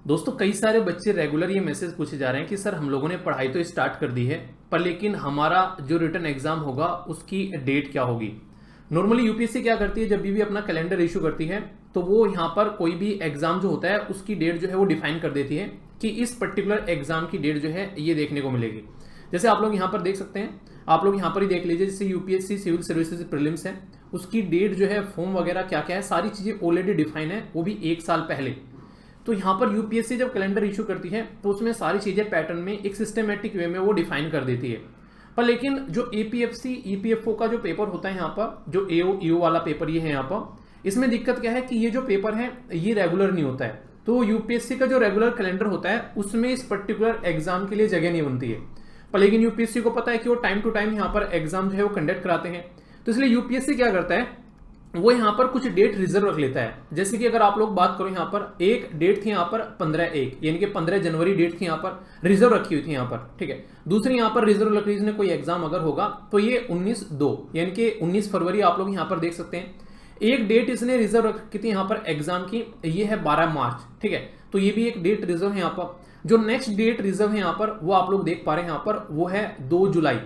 दोस्तों कई सारे बच्चे रेगुलर ये मैसेज पूछे जा रहे हैं कि सर हम लोगों ने पढ़ाई तो स्टार्ट कर दी है पर लेकिन हमारा जो रिटन एग्जाम होगा उसकी डेट क्या होगी। नॉर्मली यूपीएससी क्या करती है, जब भी अपना कैलेंडर इशू करती है तो वो यहाँ पर कोई भी एग्जाम जो होता है उसकी डेट जो है वो डिफाइन कर देती है कि इस पर्टिकुलर एग्जाम की डेट जो है ये देखने को मिलेगी। जैसे आप लोग यहाँ पर देख सकते हैं, आप लोग यहाँ पर ही देख लीजिए, जैसे यूपीएससी सिविल सर्विसेज प्रीलिम्स है उसकी डेट जो है, फॉर्म वगैरह क्या क्या है, सारी चीजें ऑलरेडी डिफाइन है, वो भी 1 साल पहले। तो यहाँ पर यूपीएससी जब कैलेंडर इशू करती है तो उसमें सारी चीजें पैटर्न में एक सिस्टमेटिक वे में वो डिफाइन कर देती है। पर लेकिन जो एपीएफसी ईपीएफओ का जो पेपर होता है यहाँ पर, जो एओ ईओ वाला पेपर ये है यहाँ पर, इसमें दिक्कत क्या है कि ये जो पेपर है ये रेगुलर नहीं होता है। तो यूपीएससी का जो रेगुलर कैलेंडर होता है उसमें इस पर्टिकुलर एग्जाम के लिए जगह नहीं बनती है। पर लेकिन यूपीएससी को पता है कि वो टाइम टू टाइम यहाँ पर एग्जाम जो है वो कंडक्ट कराते हैं, तो इसलिए यूपीएससी क्या करता है, वो यहाँ पर कुछ डेट रिजर्व रख लेता है। जैसे कि अगर आप लोग बात करो, यहाँ पर एक डेट थी यहाँ पर 15/1 यानी कि 15 जनवरी डेट थी यहाँ पर रिजर्व रखी हुई थी यहाँ पर, ठीक है। दूसरी यहाँ पर रिजर्व रखी इसने कोई एग्जाम अगर होगा तो ये 19/2 यानी कि 19 फरवरी आप लोग यहाँ पर देख सकते हैं। एक डेट इसने रिजर्व रखी थी यहाँ पर एग्जाम की, ये है 12 मार्च, ठीक है। तो ये भी एक डेट रिजर्व है यहाँ पर। जो नेक्स्ट डेट रिजर्व है यहाँ पर वो आप लोग देख पा रहे हैं यहाँ पर, वो है 2 जुलाई।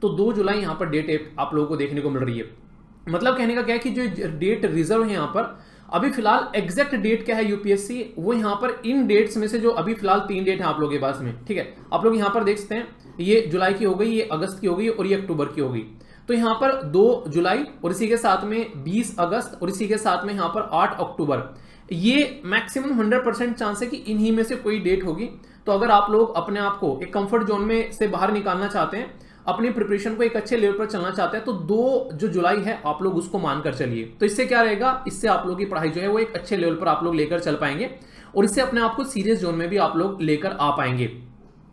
तो 2 जुलाई यहाँ पर डेट आप लोगों को देखने को मिल रही है। मतलब कहने का क्या है कि जो डेट रिजर्व है यहाँ पर, अभी फिलहाल एग्जैक्ट डेट क्या है यूपीएससी वो यहाँ पर इन डेट्स में से जो अभी फिलहाल 3 डेट है आप लोगों के पास में, ठीक है। आप लोग यहाँ पर देख सकते हैं, ये जुलाई की हो गई, ये अगस्त की हो गई और ये अक्टूबर की हो गई। तो यहाँ पर 2 जुलाई और इसी के साथ में 20 अगस्त और इसी के साथ में यहाँ पर 8 अक्टूबर, ये मैक्सिमम 100% चांस है कि इन्हीं में से कोई डेट होगी। तो अगर आप लोग अपने आप को एक कंफर्ट जोन में से बाहर निकालना चाहते हैं, अपनी प्रिपरेशन को एक अच्छे लेवल पर चलना चाहते हैं, तो 2 जो जुलाई है आप लोग उसको मानकर चलिए। तो इससे क्या रहेगा, इससे आप लोगों की पढ़ाई जो है वो एक अच्छे लेवल पर आप लोग लेकर चल पाएंगे और इससे अपने आप को सीरियस जोन में भी आप लोग लेकर आ पाएंगे।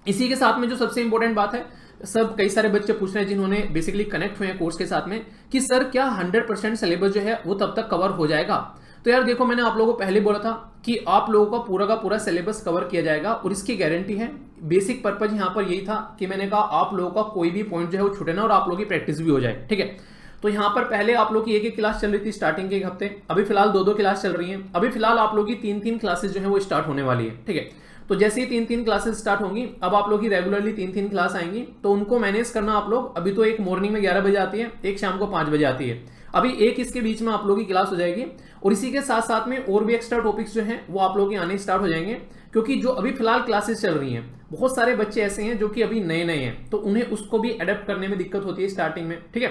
इसी के साथ में जो सबसे इंपॉर्टेंट बात है, सब कई सारे बच्चे पूछ रहे हैं जिन्होंने बेसिकली कनेक्ट हुए हैं कोर्स के साथ में कि सर क्या 100% सिलेबस जो है वो तब तक कवर हो जाएगा। तो यार देखो, मैंने आप लोगों को पहले बोला था कि आप लोगों का पूरा सिलेबस कवर किया जाएगा और इसकी गारंटी है। बेसिक पर्पज यहाँ पर यही था कि मैंने कहा आप लोगों का कोई भी पॉइंट जो है वो छूटे ना और आप लोगों की प्रैक्टिस भी हो जाए, ठीक है। तो यहाँ पर पहले आप लोग की एक क्लास चल रही थी स्टार्टिंग के 1 हफ्ते, अभी फिलहाल 2 क्लास चल रही हैं। अभी फिलहाल आप लोग की 3 क्लासेस जो है वो स्टार्ट होने वाली है, ठीक है। तो जैसे ही 3 क्लासेस स्टार्ट होंगी, अब आप लोग की रेगुलरली 3 क्लास आएंगी, तो उनको मैनेज करना आप लोग, अभी तो एक मॉर्निंग में 11 बजे आती है, एक शाम को 5 बजे आती है, अभी एक इसके बीच में आप लोगों की क्लास हो जाएगी और इसी के साथ साथ में और भी एक्स्ट्रा टॉपिक्स जो हैं वो आप लोगों के आने स्टार्ट हो जाएंगे। क्योंकि जो अभी फिलहाल क्लासेस चल रही हैं, बहुत सारे बच्चे ऐसे हैं जो कि अभी नए हैं, तो उन्हें उसको भी अडेप्ट करने में दिक्कत होती है स्टार्टिंग में, ठीक है।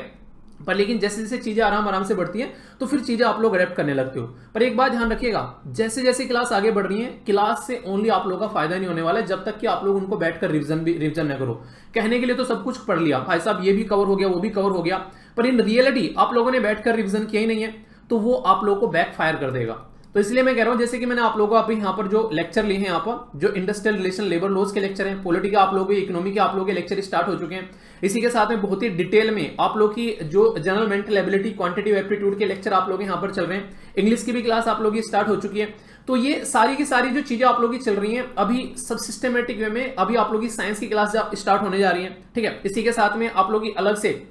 पर लेकिन जैसे जैसे चीजें आराम से बढ़ती हैं तो फिर चीजें आप लोग अडेप्ट करने लगते हो। पर एक बात ध्यान रखिएगा, जैसे जैसे क्लास आगे बढ़ रही है, क्लास से ओनली आप लोगों का फायदा नहीं होने वाला है जब तक कि आप लोग उनको बैठकर रिवीजन न करो। कहने के लिए तो सब कुछ पढ़ लिया, भाई साहब ये भी कवर हो गया, वो भी कवर हो गया, पर इन रियलिटी आप लोगों ने बैठकर रिवीजन किया ही नहीं है, तो वो आप लोगों को बैक फायर कर देगा। तो इसलिए मैं कह रहा हूं, जैसे कि मैंने आप लोगों को अभी यहाँ पर जो लेक्चर लिए हैं, यहाँ पर जो इंडस्ट्रियल रिलेशन लेबर लॉज के लेक्चर हैं, पॉलिटी के आप लोगों के, इकोनॉमी के आप लोगों के लेक्चर स्टार्ट हो चुके हैं। इसी के साथ में बहुत ही डिटेल में आप लोग की जो general mental ability, quantitative aptitude के लेक्चर आप लोग यहाँ पर चल रहे हैं। इंग्लिश की भी क्लास आप लोग की स्टार्ट हो चुकी है। तो ये सारी की सारी जो चीजें आप लोग की चल रही हैं अभी सब सिस्टमेटिक वे में, अभी आप लोग की साइंस की क्लास स्टार्ट होने जा रही है, ठीक है। इसी के साथ में आप लोग की अलग से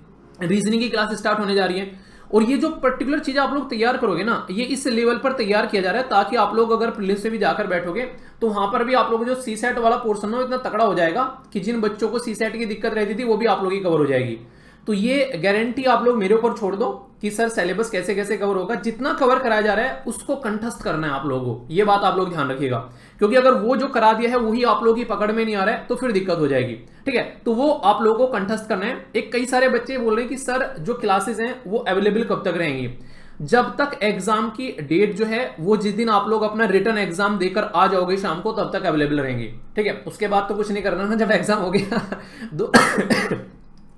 रीजनिंग की क्लास स्टार्ट होने जा रही है। और ये जो पर्टिकुलर चीजें आप लोग तैयार करोगे ना, ये इस लेवल पर तैयार किया जा रहा है ताकि आप लोग अगर प्रीलिम्स से भी जाकर बैठोगे तो वहां पर भी आप लोगों को जो सीसेट वाला पोर्शन है इतना तगड़ा हो जाएगा कि जिन बच्चों को सीसेट की दिक्कत रहती थी वो भी आप लोगों की कवर हो जाएगी। तो ये गारंटी आप लोग मेरे ऊपर छोड़ दो कि सर सिलेबस कैसे कैसे कवर होगा। जितना कवर कराया जा रहा है उसको कंठस्थ करना है आप लोगों को, ये बात आप लोग ध्यान रखिएगा। क्योंकि अगर वो जो करा दिया है वही आप लोगों की पकड़ में नहीं आ रहा है तो फिर दिक्कत हो जाएगी, ठीक है। तो वो आप लोगों को कंठस्थ करना है। एक कई सारे बच्चे बोल रहे हैं कि सर जो क्लासेस हैं वो अवेलेबल कब तक रहेंगी, जब तक एग्जाम की डेट जो है वो जिस दिन आप लोग अपना रिटर्न एग्जाम देकर आ जाओगे शाम को, तब तक अवेलेबल रहेंगी, ठीक है। उसके बाद तो कुछ नहीं करना ना, जब एग्जाम हो गया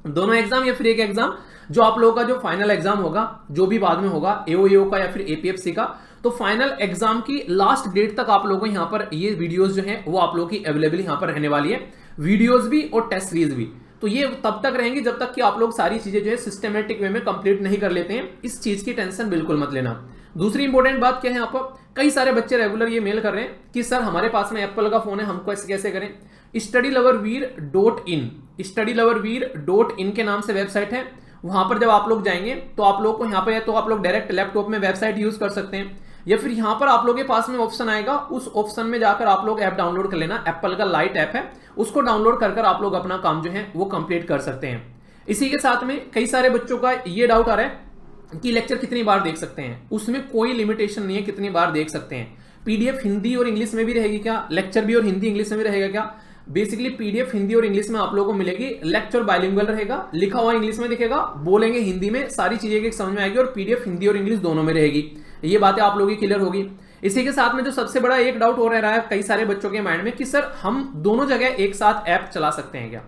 दोनों एग्जाम या फिर एक एग्जाम जो आप लोगों का जो फाइनल एग्जाम होगा, जो भी बाद में होगा एओ का या फिर एपीएफसी का, तो फाइनल एग्जाम की लास्ट डेट तक आप लोगों को यहाँ पर ये वीडियोस जो हैं वो आप लोगों की अवेलेबल यहाँ पर रहने वाली है, वीडियोस भी और टेस्ट सीरीज भी। तो ये तब तक रहेंगी जब तक कि आप लोग सारी चीजें जो है सिस्टमेटिक वे में कंप्लीट नहीं कर लेते हैं। इस चीज की टेंशन बिल्कुल मत लेना। दूसरी इंपॉर्टेंट बात क्या है, आपको कई सारे बच्चे रेगुलर ये मेल कर रहे हैं कि सर हमारे पास में एप्पल का फोन है, हमको ऐसे कैसे करें। StudyLoverVir.in, StudyLoverVir.in के नाम से वेबसाइट है। वहां पर जब आप लोग जाएंगे तो आप लोग को यहाँ पर तो आप लोग डायरेक्ट लैपटॉप में वेबसाइट यूज कर सकते हैं, या फिर यहां पर आप लोगों के पास में ऑप्शन आएगा, उस ऑप्शन में जाकर आप लोग ऐप डाउनलोड कर लेना। एप्पल का लाइट ऐप है, उसको डाउनलोड कर आप लोग अपना काम जो है वो कंप्लीट कर सकते हैं। इसी के साथ में कई सारे बच्चों का ये डाउट आ रहा है कि लेक्चर कितनी बार देख सकते हैं। उसमें कोई लिमिटेशन नहीं है कितनी बार देख सकते हैं। पीडीएफ हिंदी और इंग्लिश में भी रहेगी क्या, लेक्चर भी और हिंदी इंग्लिश में भी रहेगा क्या? बेसिकली पीडीएफ हिंदी और इंग्लिश में आप लोगों को मिलेगी। लेक्चर बाइलिंगुअल रहेगा, लिखा हुआ इंग्लिश में दिखेगा, बोलेंगे हिंदी में, सारी चीजें समझ में आएगी और पीडीएफ हिंदी और इंग्लिश दोनों में रहेगी। ये बातें आप लोगों की क्लियर होगी। इसी के साथ में जो सबसे बड़ा एक डाउट हो रहा है कई सारे बच्चों के माइंड में कि सर हम दोनों जगह एक साथ ऐप चला सकते हैं क्या?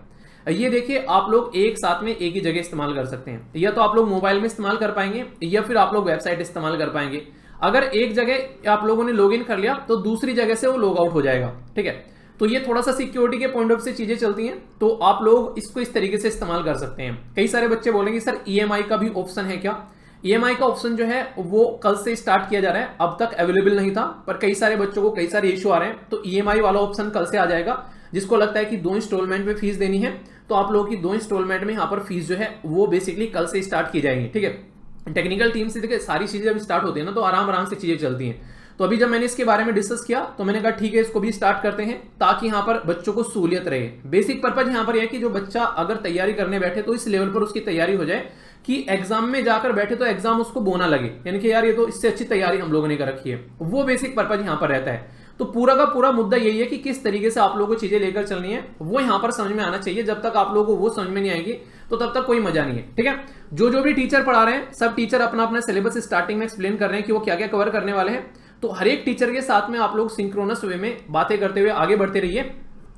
ये देखिए, आप लोग एक साथ में एक ही जगह इस्तेमाल कर सकते हैं। या तो आप लोग मोबाइल में इस्तेमाल कर पाएंगे या फिर आप लोग वेबसाइट इस्तेमाल कर पाएंगे। अगर एक जगह आप लोगों ने लॉगिन कर लिया तो दूसरी जगह से वो लॉग आउट हो जाएगा, ठीक है। तो ये थोड़ा सा सिक्योरिटी के पॉइंट ऑफ से चीजें चलती हैं, तो आप लोग इसको इस तरीके से इस्तेमाल कर सकते हैं। कई सारे बच्चे बोलेंगे सर ईएमआई का भी ऑप्शन है क्या? ईएमआई का ऑप्शन जो है वो कल से स्टार्ट किया जा रहा है, अब तक अवेलेबल नहीं था, पर कई सारे बच्चों को कई सारे इश्यू आ रहे हैं, तो ईएमआई वाला ऑप्शन कल से आ जाएगा। जिसको लगता है कि 2 इंस्टॉलमेंट में फीस देनी है तो आप लोगों की 2 इंस्टॉलमेंट में यहाँ पर फीस जो है वो बेसिकली कल से स्टार्ट की जाएंगी, ठीक है। टेक्निकल टीम से देखिए सारी चीजें जब स्टार्ट होती है ना तो आराम आराम से चीजें चलती हैं। तो अभी जब मैंने इसके बारे में डिस्कस किया तो मैंने कहा ठीक है इसको भी स्टार्ट करते हैं ताकि यहाँ पर बच्चों को सहूलियत रहे। बेसिक पर्पज यहाँ पर यह है कि जो बच्चा अगर तैयारी करने बैठे तो इस लेवल पर उसकी तैयारी हो जाए कि एग्जाम में जाकर बैठे तो एग्जाम उसको बोना लगे, यानी कि यार ये तो इससे अच्छी तैयारी हम लोगों ने कर रखी है। वो बेसिक पर्पज यहाँ पर रहता है। तो पूरा का पूरा मुद्दा यही है कि किस तरीके से आप लोगों को चीजें लेकर चलनी है वो यहाँ पर समझ में आना चाहिए। जब तक आप लोगों को वो समझ में नहीं आएगी तो तब तक कोई मजा नहीं है, ठीक है। जो भी टीचर पढ़ा रहे हैं सब टीचर अपना अपना सिलेबस स्टार्टिंग में एक्सप्लेन कर रहे हैं कि वो क्या क्या कवर करने वाले हैं। तो हर एक टीचर के साथ में आप लोग सिंक्रोनस वे में बातें करते हुए आगे बढ़ते रहिए।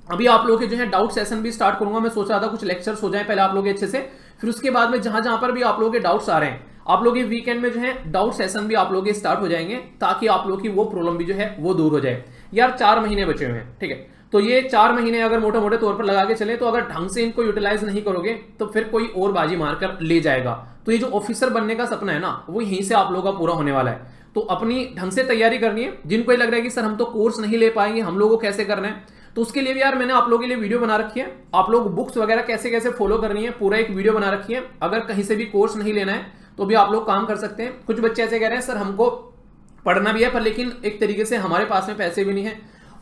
अभी आप लोग के जो है डाउट सेशन भी स्टार्ट करूंगा। मैं सोच रहा था कुछ लेक्चर्स हो जाए पहले आप लोग अच्छे से, फिर उसके बाद में जहां जहां पर भी आप लोगों के डाउट्स आ रहे हैं आप लोग ये वीकेंड में जो है डाउट सेशन भी आप लोग के स्टार्ट हो जाएंगे ताकि आप लोग की वो प्रॉब्लम भी जो है वो दूर हो जाए। यार 4 महीने बचे हुए हैं, ठीक है। तो ये 4 महीने अगर मोटे मोटे तौर पर लगा के चले तो अगर ढंग से इनको यूटिलाइज नहीं करोगे तो फिर कोई और बाजी मारकर ले जाएगा। तो ये जो ऑफिसर बनने का सपना है ना वो यहीं से आप लोगों का पूरा होने वाला है। तो अपनी ढंग से तैयारी करनी है। जिनको ये लग रहा है कि सर हम तो कोर्स नहीं ले पाएंगे, हम लोगों को कैसे करना है, तो उसके लिए भी यार मैंने आप लोगों के लिए वीडियो बना रखी है। आप लोग बुक्स वगैरह कैसे कैसे फॉलो करनी है पूरा एक वीडियो बना रखी है। अगर कहीं से भी कोर्स नहीं लेना है तो भी आप लोग काम कर सकते हैं। कुछ बच्चे ऐसे कह रहे हैं सर हमको पढ़ना भी है पर लेकिन एक तरीके से हमारे पास में पैसे भी नहीं है।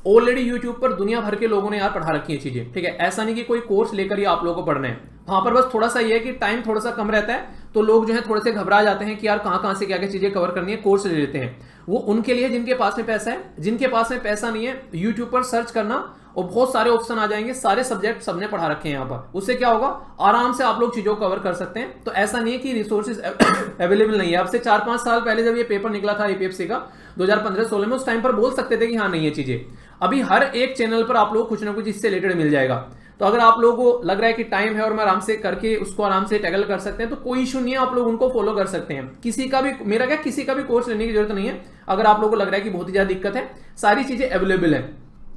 ऑलरेडी यूट्यूब पर दुनिया भर के लोगों ने यार पढ़ा रखी है चीजें, ठीक है। ऐसा नहीं कि कोई कोर्स लेकर ही आप लोगों को पढ़ना है। वहां पर बस थोड़ा सा ये है कि टाइम थोड़ा सा कम रहता है तो लोग जो है थोड़े से घबरा जाते हैं कि यार कहां से क्या क्या चीजें कवर करनी है, कोर्स ले लेते हैं। वो उनके लिए जिनके पास में पैसा है। जिनके पास में पैसा नहीं है यूट्यूब पर सर्च करना और बहुत सारे ऑप्शन आ जाएंगे, सारे सब्जेक्ट सबने पढ़ा रखे हैं यहाँ पर। उससे क्या होगा आराम से आप लोग चीजों को कवर कर सकते हैं। तो ऐसा नहीं है कि रिसोर्सेज अवेलेबल नहीं है। आपसे 4-5 साल पहले जब ये पेपर निकला था यूपीएससी का 2015-16 में, उस टाइम पर बोल सकते थे कि हाँ नहीं है चीजें। अभी हर एक चैनल पर आप लोग कुछ ना कुछ इससे रिलेटेड मिल जाएगा। तो अगर आप लोगों को लग रहा है कि टाइम है और मैं आराम से करके उसको आराम से टैकल कर सकते हैं तो कोई इशू नहीं है, आप लोग उनको फॉलो कर सकते हैं। किसी का भी मेरा क्या किसी का भी कोर्स लेने की जरूरत नहीं है। अगर आप लोगों को लग रहा है कि बहुत ही ज्यादा दिक्कत है, सारी चीजें अवेलेबल है।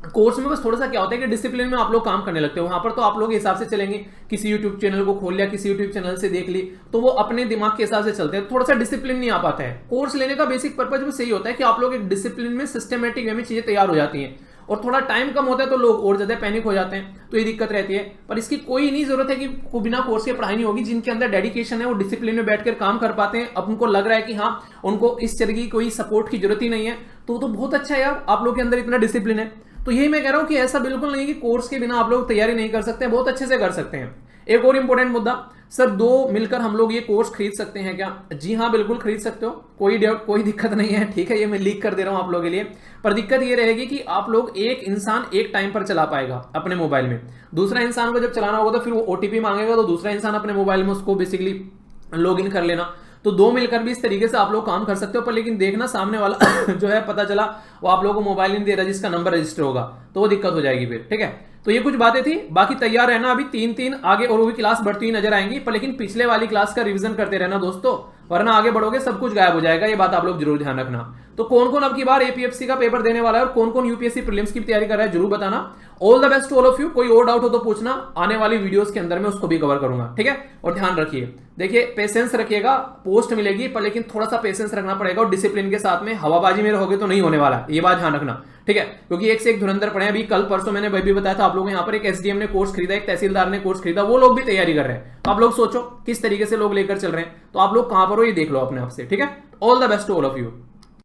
कोर्स में बस थोड़ा सा क्या होता है कि डिसिप्लिन में आप लोग काम करने लगते हो। वहां पर तो आप लोग के हिसाब से चलेंगे, किसी यूट्यूब चैनल को खोल लिया, किसी यूट्यूब चैनल से देख ली, तो वो अपने दिमाग के हिसाब से चलते हैं। थोड़ा सा डिसिप्लिन नहीं आ पाता है। कोर्स लेने का बेसिक पर्पज बस यही होता है कि आप लोग एक डिसिप्लिन में सिस्टमेटिक वे में चीजें तैयार हो जाती हैं। और थोड़ा टाइम कम होता है तो लोग और ज्यादा पैनिक हो जाते हैं, तो ये दिक्कत रहती है। पर इसकी कोई नहीं जरूरत है कि बिना कोर्स के पढ़ाई नहीं होगी। जिनके अंदर डेडिकेशन है वो डिसिप्लिन में बैठकर काम कर पाते हैं। अब उनको लग रहा है कि हाँ उनको इस तरह की कोई सपोर्ट की जरूरत ही नहीं है, तो बहुत अच्छा है यार आप लोग के अंदर इतना डिसिप्लिन है। तो यही मैं कह रहा हूं कि ऐसा बिल्कुल नहीं कि कोर्स के बिना आप लोग तैयारी नहीं कर सकते, बहुत अच्छे से कर सकते हैं। एक और इंपॉर्टेंट मुद्दा, सर 2 मिलकर हम लोग ये कोर्स खरीद सकते हैं क्या? जी हाँ बिल्कुल खरीद सकते हो, कोई दिक्कत नहीं है, ठीक है। ये मैं लीक कर दे रहा हूं आप लोगों के लिए। पर दिक्कत ये रहेगी कि आप लोग एक इंसान एक टाइम पर चला पाएगा अपने मोबाइल में। दूसरा इंसान को जब चलाना होगा तो फिर वो ओटीपी मांगेगा, तो दूसरा इंसान अपने मोबाइल में उसको बेसिकली लॉग इन कर लेना। तो 2 मिलकर भी इस तरीके से आप लोग काम कर सकते हो। पर लेकिन देखना सामने वाला जो है पता चला वो आप लोगों को मोबाइल नहीं दे रहा जिसका नंबर रजिस्टर होगा, तो वो दिक्कत हो जाएगी फिर, ठीक है। तो ये कुछ बातें थी, बाकी तैयार रहना। अभी 3 आगे और वो भी क्लास बढ़ती हुई नजर आएंगी, पर लेकिन पिछले वाली क्लास का रिवीजन करते रहना दोस्तों, वरना आगे बढ़ोगे सब कुछ गायब हो जाएगा। ये बात आप लोग जरूर ध्यान रखना। तो कौन कौन अब की बार एपीएफसी का पेपर देने वाला है और कौन कौन यूपीएससी प्रीलिम्स की तैयारी कर रहा है जरूर बताना। All the best to all of you. कोई और डाउट हो तो पूछना, आने वाली वीडियोस के अंदर में उसको भी कवर करूंगा, ठीक है। और ध्यान रखिए, देखिए पेशेंस रखिएगा, पोस्ट मिलेगी पर लेकिन थोड़ा सा पेशेंस रखना पड़ेगा और डिसिप्लिन के साथ में। हवाबाजी में रहोगे तो नहीं होने वाला, ये बात ध्यान रखना, ठीक है। क्योंकि एक से एक धुरंधर पड़े हैं। अभी कल परसों मैंने भी बताया था आप लोगों को, यहाँ पर एक एसडीएम ने कोर्स खरीदा, एक तहसीलदार ने कोर्स खरीदा, वो लोग भी तैयारी कर रहे हैं। तो आप लोग सोचो किस तरीके से लोग लेकर चल रहे हैं, तो आप लोग कहां पर हो ये देख लो अपने आप से, ठीक है। All the best to all of you.